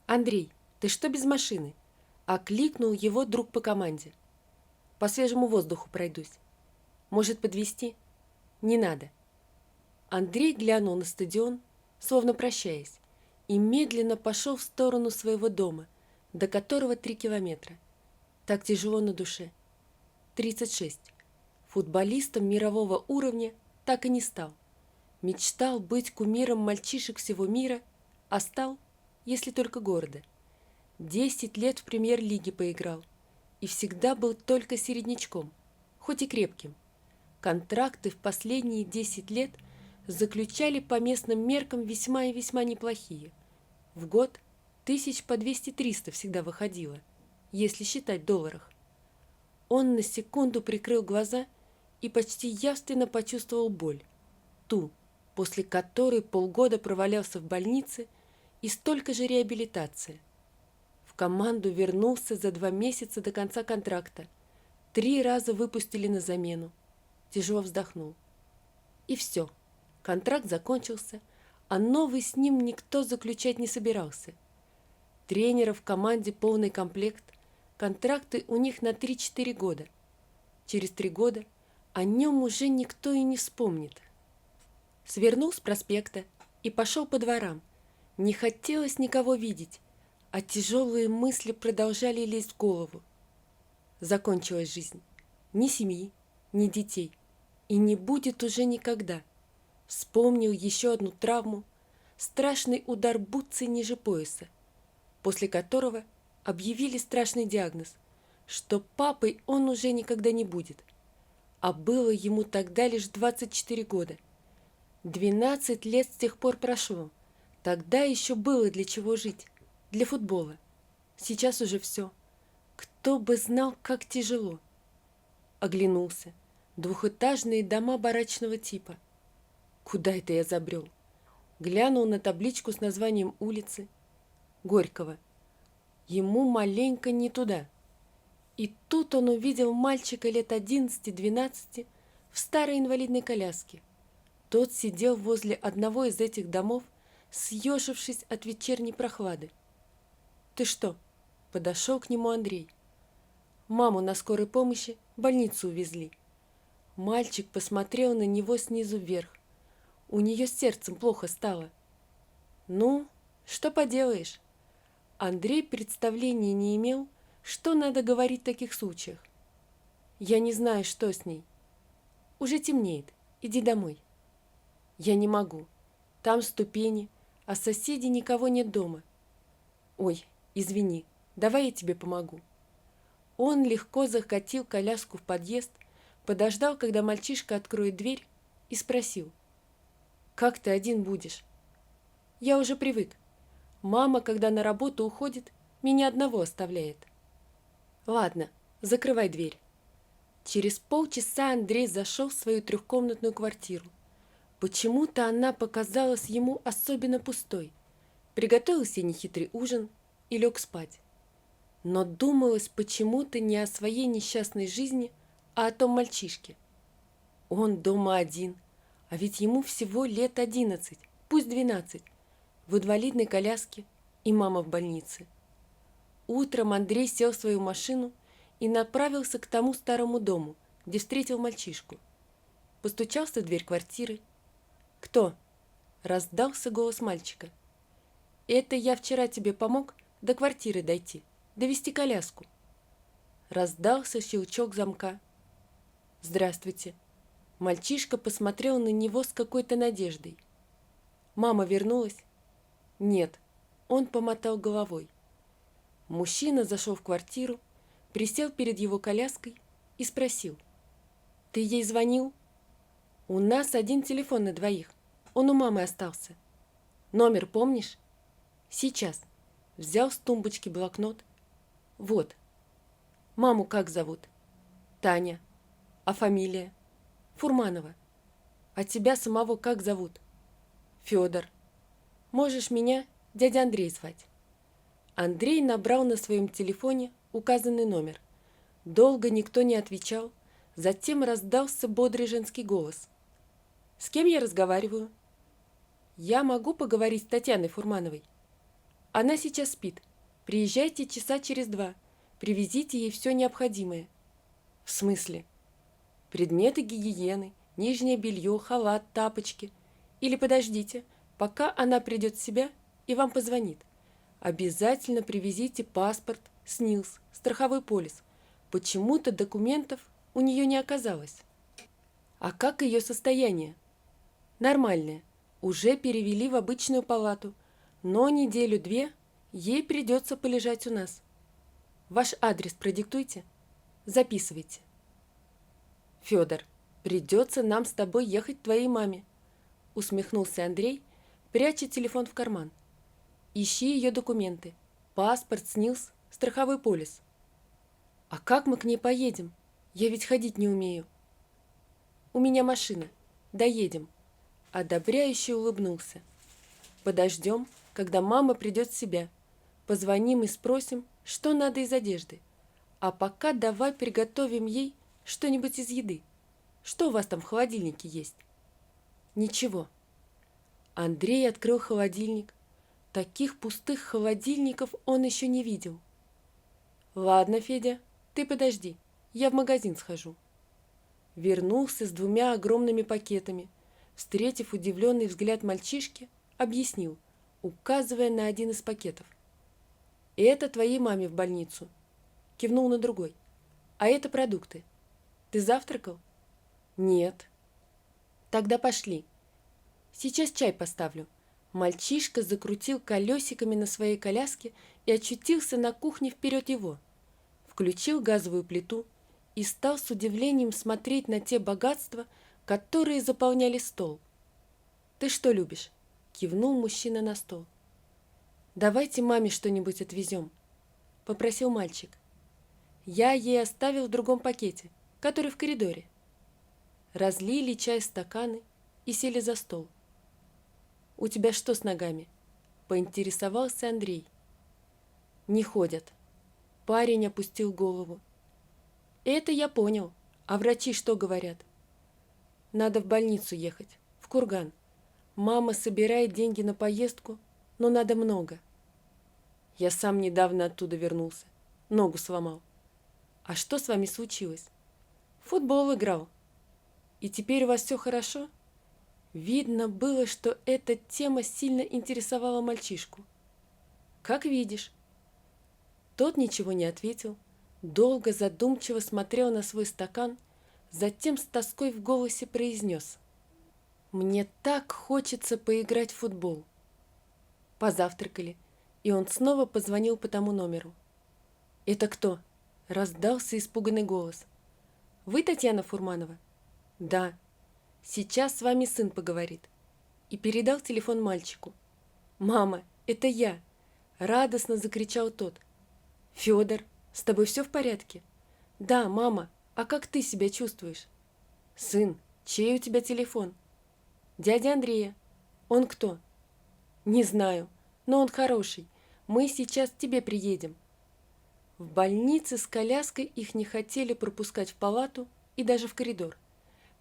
«Андрей, ты что без машины?» – окликнул его друг по команде. «По свежему воздуху пройдусь. Может, подвезти?» «Не надо». Андрей глянул на стадион, словно прощаясь, и медленно пошел в сторону своего дома, до которого 3 километра. Так тяжело на душе. 36. Футболистом мирового уровня так и не стал. Мечтал быть кумиром мальчишек всего мира, а стал, если только города. 10 лет в премьер-лиге поиграл и всегда был только середнячком, хоть и крепким. Контракты в последние 10 лет заключали по местным меркам весьма и весьма неплохие. В год 1000 по 200-300 всегда выходило, если считать в долларах. Он на секунду прикрыл глаза и почти явственно почувствовал боль. Ту, после которой полгода провалялся в больнице и столько же реабилитации. В команду вернулся за 2 месяца до конца контракта. 3 раза выпустили на замену. Тяжело вздохнул. И все. Контракт закончился, а новый с ним никто заключать не собирался. Тренеров в команде полный комплект, контракты у них на 3-4 года. Через 3 года о нем уже никто и не вспомнит. Свернул с проспекта и пошел по дворам. Не хотелось никого видеть, а тяжелые мысли продолжали лезть в голову. Закончилась жизнь. Ни семьи, ни детей. И не будет уже никогда. Вспомнил еще одну травму, страшный удар бутсой ниже пояса, после которого объявили страшный диагноз, что папой он уже никогда не будет. А было ему тогда лишь 24 года. 12 лет с тех пор прошло. Тогда еще было для чего жить, для футбола. Сейчас уже все. Кто бы знал, как тяжело. Оглянулся. Двухэтажные дома барачного типа. Куда это я забрел? Глянул на табличку с названием улицы. Горького. Ему маленько не туда. И тут он увидел мальчика лет 11-12 в старой инвалидной коляске. Тот сидел возле одного из этих домов, съежившись от вечерней прохлады. «Ты что?» – подошел к нему Андрей. «Маму на скорой помощи в больницу увезли». Мальчик посмотрел на него снизу вверх. У нее с сердцем плохо стало. «Ну, что поделаешь?» Андрей представления не имел, что надо говорить в таких случаях. «Я не знаю, что с ней. Уже темнеет. Иди домой». «Я не могу. Там ступени, а соседей никого нет дома». «Ой, извини, давай я тебе помогу». Он легко закатил коляску в подъезд, подождал, когда мальчишка откроет дверь, и спросил: «Как ты один будешь?» «Я уже привык. Мама, когда на работу уходит, меня одного оставляет». «Ладно, закрывай дверь». Через полчаса Андрей зашел в свою трехкомнатную квартиру. Почему-то она показалась ему особенно пустой. Приготовил себе нехитрый ужин и лег спать. Но думалось почему-то не о своей несчастной жизни, а о том мальчишке. Он дома один, а ведь ему всего лет 11, пусть 12, в инвалидной коляске и мама в больнице. Утром Андрей сел в свою машину и направился к тому старому дому, где встретил мальчишку. Постучался в дверь квартиры. «Кто?» – раздался голос мальчика. «Это я вчера тебе помог до квартиры дойти, довести коляску». Раздался щелчок замка. «Здравствуйте». Мальчишка посмотрел на него с какой-то надеждой. «Мама вернулась?» «Нет». Он помотал головой. Мужчина зашел в квартиру, присел перед его коляской и спросил: «Ты ей звонил?» «У нас один телефон на двоих. Он у мамы остался. Номер помнишь?» «Сейчас». Взял с тумбочки блокнот. «Вот. Маму как зовут?» «Таня». «А фамилия?» «Фурманова». «А тебя самого как зовут?» «Федор». «Можешь меня дядя Андрей звать». Андрей набрал на своем телефоне указанный номер. Долго никто не отвечал. Затем раздался бодрый женский голос. «С кем я разговариваю?» «Я могу поговорить с Татьяной Фурмановой?» Она сейчас спит. Приезжайте часа через 2. Привезите ей все необходимое. В смысле? Предметы гигиены, нижнее белье, халат, тапочки. Или подождите, пока она придет в себя и вам позвонит. Обязательно привезите паспорт, СНИЛС, страховой полис. Почему-то документов у нее не оказалось. А как ее состояние? Нормальное. Уже перевели в обычную палату, но неделю-две ей придется полежать у нас. Ваш адрес продиктуйте. Записывайте. Федор, придется нам с тобой ехать к твоей маме, усмехнулся Андрей, пряча телефон в карман. Ищи ее документы. Паспорт, СНИЛС, страховой полис. А как мы к ней поедем? Я ведь ходить не умею. У меня машина. Доедем. Одобряюще улыбнулся. Подождем, когда мама придет в себя. Позвоним и спросим, что надо из одежды. А пока давай приготовим ей что-нибудь из еды. Что у вас там в холодильнике есть? Ничего. Андрей открыл холодильник. Таких пустых холодильников он еще не видел. Ладно, Федя, ты подожди, я в магазин схожу. Вернулся с 2 огромными пакетами. Встретив удивленный взгляд мальчишки, объяснил, указывая на один из пакетов. «Это твоей маме в больницу», — кивнул на другой. «А это продукты. Ты завтракал?» «Нет». «Тогда пошли. Сейчас чай поставлю». Мальчишка закрутил колесиками на своей коляске и очутился на кухне вперед его. Включил газовую плиту и стал с удивлением смотреть на те богатства, которые заполняли стол. «Ты что любишь?» — кивнул мужчина на стол. «Давайте маме что-нибудь отвезем», — попросил мальчик. «Я ей оставил в другом пакете, который в коридоре». Разлили чай в стаканы и сели за стол. «У тебя что с ногами?» — поинтересовался Андрей. «Не ходят». Парень опустил голову. «Это я понял. А врачи что говорят?» «Надо в больницу ехать, в Курган. Мама собирает деньги на поездку, но надо много». «Я сам недавно оттуда вернулся. Ногу сломал». «А что с вами случилось?» «В футбол играл». «И теперь у вас все хорошо?» Видно было, что эта тема сильно интересовала мальчишку. «Как видишь». Тот ничего не ответил, долго задумчиво смотрел на свой стакан, затем с тоской в голосе произнес: «Мне так хочется поиграть в футбол». Позавтракали, и он снова позвонил по тому номеру. «Это кто?» — раздался испуганный голос. «Вы Татьяна Фурманова?» «Да. Сейчас с вами сын поговорит». И передал телефон мальчику. «Мама, это я!» — радостно закричал тот. «Федор, с тобой все в порядке?» «Да, мама, а как ты себя чувствуешь?» «Сын, чей у тебя телефон?» «Дядя Андрея». «Он кто?» «Не знаю, но он хороший. Мы сейчас к тебе приедем». В больнице с коляской их не хотели пропускать в палату и даже в коридор.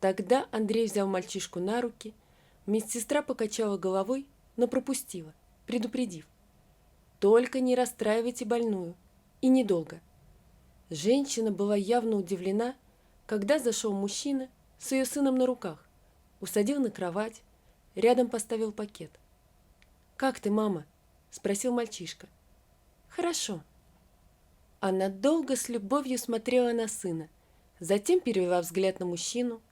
Тогда Андрей взял мальчишку на руки, медсестра покачала головой, но пропустила, предупредив: «Только не расстраивайте больную, и недолго». Женщина была явно удивлена, когда зашел мужчина с ее сыном на руках, усадил на кровать, рядом поставил пакет. «Как ты, мама?» – спросил мальчишка. «Хорошо». Она долго с любовью смотрела на сына, затем перевела взгляд на мужчину,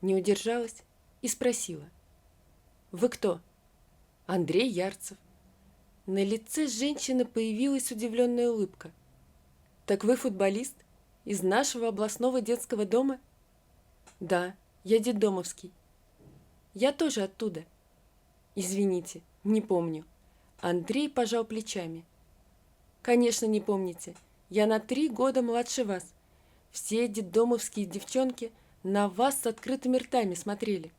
не удержалась и спросила: «Вы кто?» «Андрей Ярцев». На лице женщины появилась удивленная улыбка. «Так вы футболист? Из нашего областного детского дома?» «Да, я детдомовский». «Я тоже оттуда». «Извините, не помню». Андрей пожал плечами. «Конечно, не помните. Я на 3 года младше вас. Все детдомовские девчонки на вас с открытыми ртами смотрели.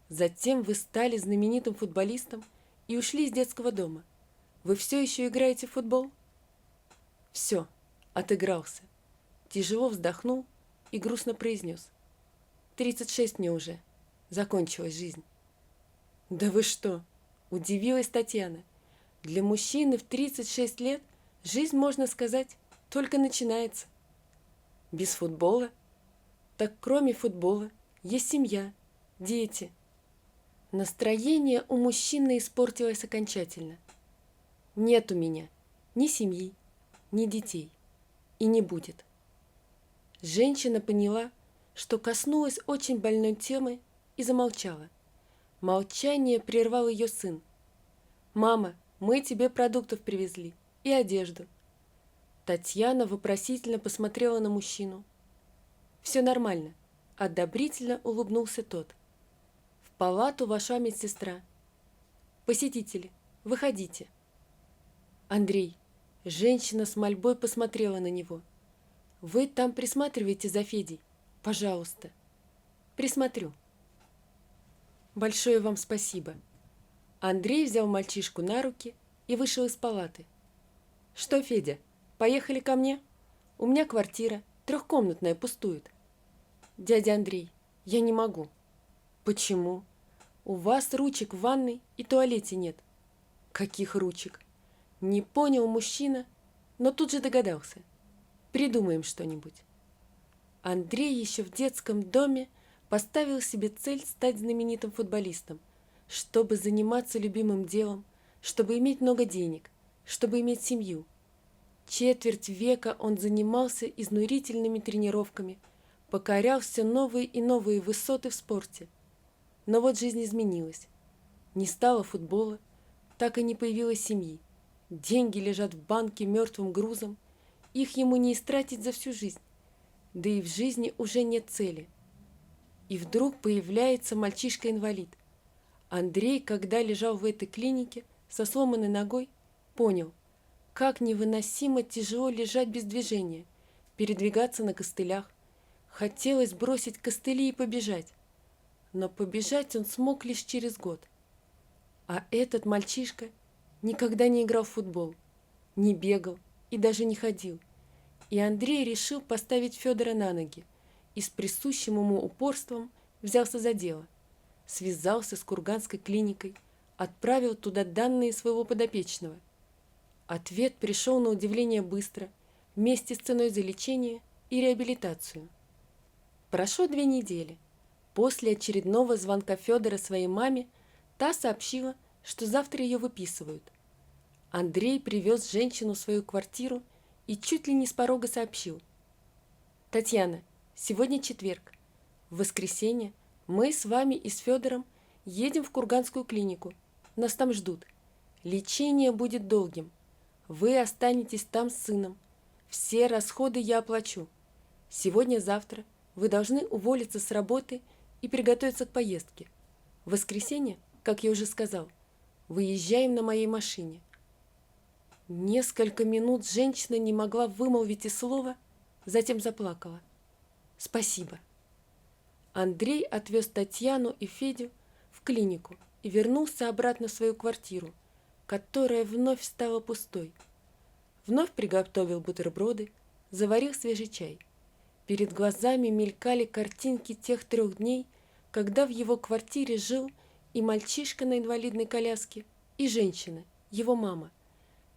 Затем вы стали знаменитым футболистом и ушли из детского дома. Вы все еще играете в футбол?» «Все, отыгрался». Тяжело вздохнул и грустно произнес: 36 мне уже. Закончилась жизнь». «Да вы что?» – удивилась Татьяна. Для мужчины в 36 лет жизнь, можно сказать, только начинается. Без футбола? Так кроме футбола есть семья, дети. Настроение у мужчины испортилось окончательно. Нет у меня ни семьи, ни детей. И не будет. Женщина поняла, что коснулась очень больной темы и замолчала. Молчание прервал ее сын. «Мама, мы тебе продуктов привезли и одежду». Татьяна вопросительно посмотрела на мужчину. «Все нормально», — одобрительно улыбнулся тот. В палату вошла медсестра. «Посетители, выходите». «Андрей», — женщина с мольбой посмотрела на него. «Вы там присматривайте за Федей, пожалуйста». «Присмотрю». «Большое вам спасибо». Андрей взял мальчишку на руки и вышел из палаты. «Что, Федя, поехали ко мне? У меня квартира, 3-комнатная, пустует». «Дядя Андрей, я не могу». «Почему? У вас ручек в ванной и туалете нет». «Каких ручек?» Не понял мужчина, но тут же догадался. «Придумаем что-нибудь». Андрей еще в детском доме поставил себе цель стать знаменитым футболистом, чтобы заниматься любимым делом, чтобы иметь много денег, чтобы иметь семью. Четверть века он занимался изнурительными тренировками, покорял все новые и новые высоты в спорте. Но вот жизнь изменилась. Не стало футбола, так и не появилось семьи. Деньги лежат в банке мертвым грузом, их ему не истратить за всю жизнь. Да и в жизни уже нет цели. И вдруг появляется мальчишка-инвалид. Андрей, когда лежал в этой клинике со сломанной ногой, понял, как невыносимо тяжело лежать без движения, передвигаться на костылях. Хотелось бросить костыли и побежать. Но побежать он смог лишь через год. А этот мальчишка никогда не играл в футбол, не бегал и даже не ходил. И Андрей решил поставить Федора на ноги и с присущим ему упорством взялся за дело. Связался с Курганской клиникой, отправил туда данные своего подопечного. Ответ пришел на удивление быстро, вместе с ценой за лечение и реабилитацию. Прошло 2 недели. После очередного звонка Федора своей маме, та сообщила, что завтра ее выписывают. Андрей привез женщину в свою квартиру и чуть ли не с порога сообщил. «Татьяна, сегодня четверг. В воскресенье мы с вами и с Федором едем в Курганскую клинику. Нас там ждут. Лечение будет долгим. Вы останетесь там с сыном. Все расходы я оплачу. Сегодня-завтра вы должны уволиться с работы и приготовиться к поездке. В воскресенье, как я уже сказал, выезжаем на моей машине». Несколько минут женщина не могла вымолвить и слова, затем заплакала. «Спасибо». Андрей отвез Татьяну и Федю в клинику и вернулся обратно в свою квартиру, которая вновь стала пустой. Вновь приготовил бутерброды, заварил свежий чай. Перед глазами мелькали картинки тех 3 дней, когда в его квартире жил и мальчишка на инвалидной коляске, и женщина, его мама.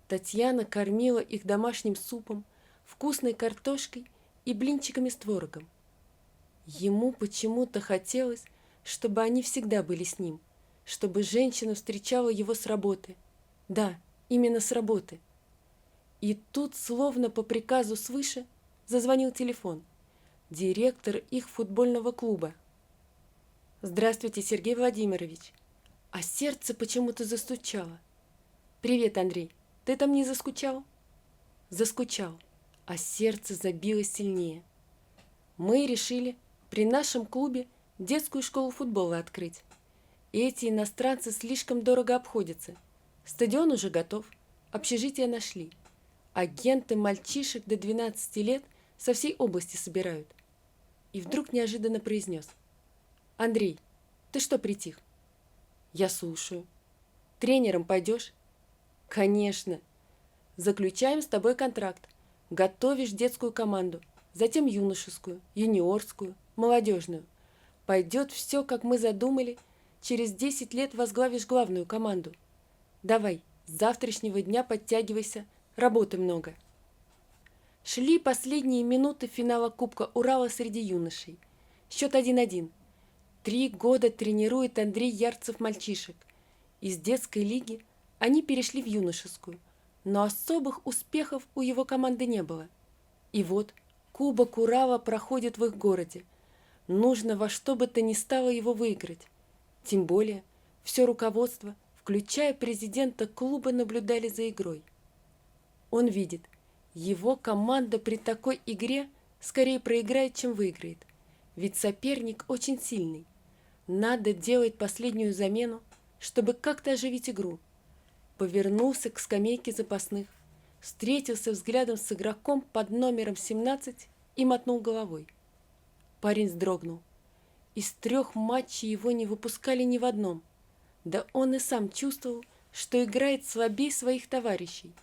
Татьяна кормила их домашним супом, вкусной картошкой и блинчиками с творогом. Ему почему-то хотелось, чтобы они всегда были с ним, чтобы женщина встречала его с работы. Да, именно с работы. И тут, словно по приказу свыше, зазвонил телефон. Директор их футбольного клуба. «Здравствуйте, Сергей Владимирович». А сердце почему-то застучало. «Привет, Андрей. Ты там не заскучал?» Заскучал, а сердце забилось сильнее. Мы решили при нашем клубе детскую школу футбола открыть. Эти иностранцы слишком дорого обходятся. Стадион уже готов, общежитие нашли. Агенты мальчишек до 12 лет со всей области собирают. И вдруг неожиданно произнес. «Андрей, ты что притих?» «Я слушаю». «Тренером пойдешь?» «Конечно. Заключаем с тобой контракт. Готовишь детскую команду, затем юношескую, юниорскую, молодежную. Пойдет все, как мы задумали. Через 10 лет возглавишь главную команду. Давай, С завтрашнего дня подтягивайся, работы много. Шли последние минуты финала Кубка Урала среди юношей. Счет 1-1. 3 года тренирует Андрей Ярцев мальчишек. Из детской лиги они перешли в юношескую, но особых успехов у его команды не было. И вот Кубок Урала проходит в их городе. Нужно во что бы то ни стало его выиграть. Тем более, все руководство, включая президента клуба, наблюдали за игрой. Он видит, его команда при такой игре скорее проиграет, чем выиграет. Ведь соперник очень сильный. Надо делать последнюю замену, чтобы как-то оживить игру. Повернулся к скамейке запасных, встретился взглядом с игроком под номером 17 и мотнул головой. Парень вздрогнул. Из 3 матчей его не выпускали ни в одном. Да он и сам чувствовал, что играет слабее своих товарищей.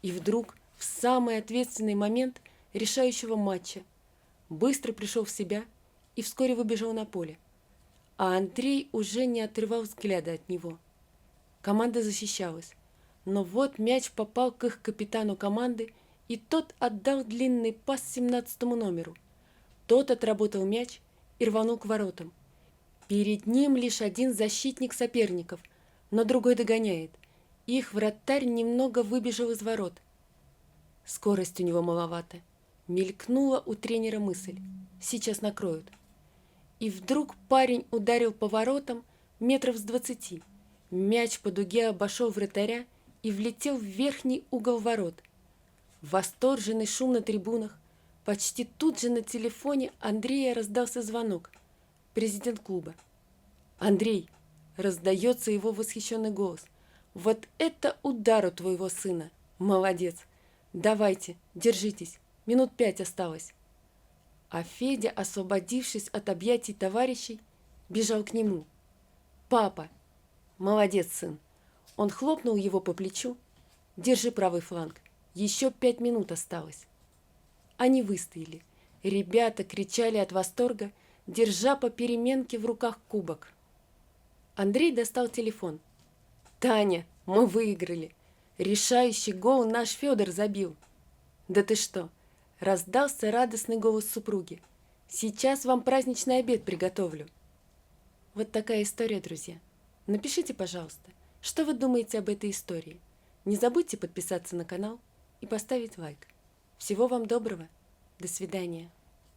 И вдруг, в самый ответственный момент решающего матча, быстро пришел в себя и вскоре выбежал на поле. А Андрей уже не отрывал взгляда от него. Команда защищалась, но вот мяч попал к их капитану команды, и тот отдал длинный пас 17-му номеру. Тот отработал мяч и рванул к воротам. Перед ним лишь один защитник соперников, но другой догоняет. Их вратарь немного выбежал из ворот. Скорость у него маловато. Мелькнула у тренера мысль. Сейчас накроют. И вдруг парень ударил по воротам метров с 20. Мяч по дуге обошел вратаря и влетел в верхний угол ворот. Восторженный шум на трибунах. Почти тут же на телефоне Андрея раздался звонок. Президент клуба. «Андрей!» — раздается его восхищенный голос. «Вот это удар у твоего сына! Молодец! Давайте, держитесь, минут 5 осталось!» А Федя, освободившись от объятий товарищей, бежал к нему. «Папа! Молодец, сын!» Он хлопнул его по плечу. «Держи правый фланг, еще 5 минут осталось!» Они выстояли. Ребята кричали от восторга, держа по переменке в руках кубок. Андрей достал телефон. «Таня, мы выиграли! Решающий гол наш Федор забил!» «Да ты что!» — раздался радостный голос супруги. «Сейчас вам праздничный обед приготовлю!» Вот такая история, друзья. Напишите, пожалуйста, что вы думаете об этой истории. Не забудьте подписаться на канал и поставить лайк. Всего вам доброго. До свидания.